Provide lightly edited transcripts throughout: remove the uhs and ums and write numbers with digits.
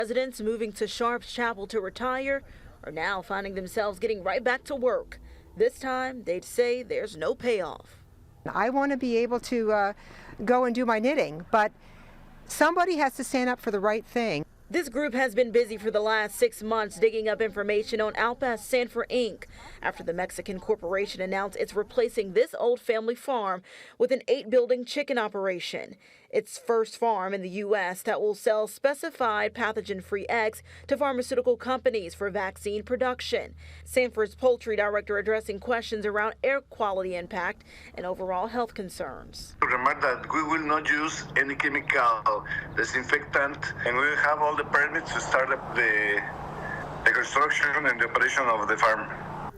Residents moving to Sharps Chapel to retire are now finding themselves getting right back to work. This time, they'd say there's no payoff. I want to be able to go and do my knitting, but somebody has to stand up for the right thing. This group has been busy for the last 6 months digging up information on Outback Sanford Inc. after the Mexican corporation announced it's replacing this old family farm with an 8-building chicken operation. Its first farm in the U.S. that will sell specified pathogen-free eggs to pharmaceutical companies for vaccine production. Sanford's poultry director addressing questions around air quality impact and overall health concerns. Remark that we will not use any chemical disinfectant, and we will have all the permits to start up the construction and the operation of the farm.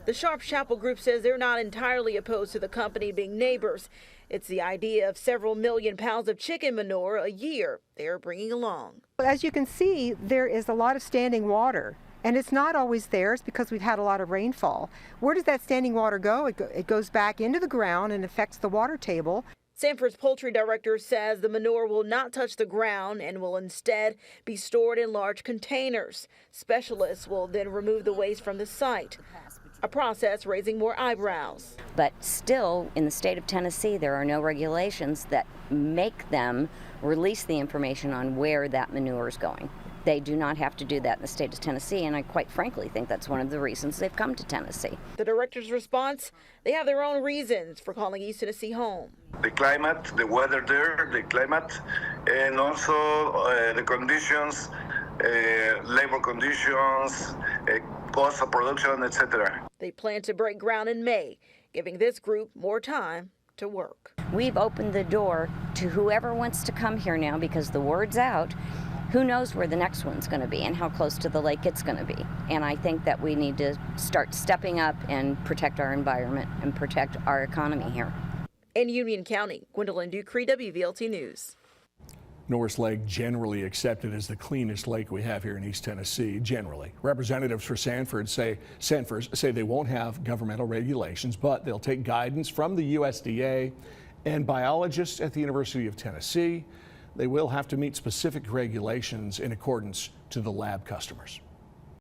The Sharps Chapel group says they're not entirely opposed to the company being neighbors. It's the idea of several million pounds of chicken manure a year they're bringing along. As you can see, there is a lot of standing water, and it's not always there. It's because we've had a lot of rainfall. Where does that standing water go? It goes back into the ground and affects the water table. Sanford's poultry director says the manure will not touch the ground and will instead be stored in large containers. Specialists will then remove the waste from the site, a process raising more eyebrows. But still, in the state of Tennessee, there are no regulations that make them release the information on where that manure is going. They do not have to do that in the state of Tennessee, and I quite frankly think that's one of the reasons they've come to Tennessee. The director's response, they have their own reasons for calling East Tennessee home. The climate, the weather there, the climate, and also the conditions, labor conditions, cost of production, etc. They plan to break ground in May, giving this group more time to work. We've opened the door to whoever wants to come here now because the word's out. Who knows where the next one's going to be and how close to the lake it's going to be. And I think that we need to start stepping up and protect our environment and protect our economy here. In Union County, Gwendolyn Ducree, WVLT News. Norris Lake generally accepted as the cleanest lake we have here in East Tennessee, generally. Representatives for Sanford say they won't have governmental regulations, but they'll take guidance from the USDA and biologists at the University of Tennessee. They will have to meet specific regulations in accordance to the lab customers.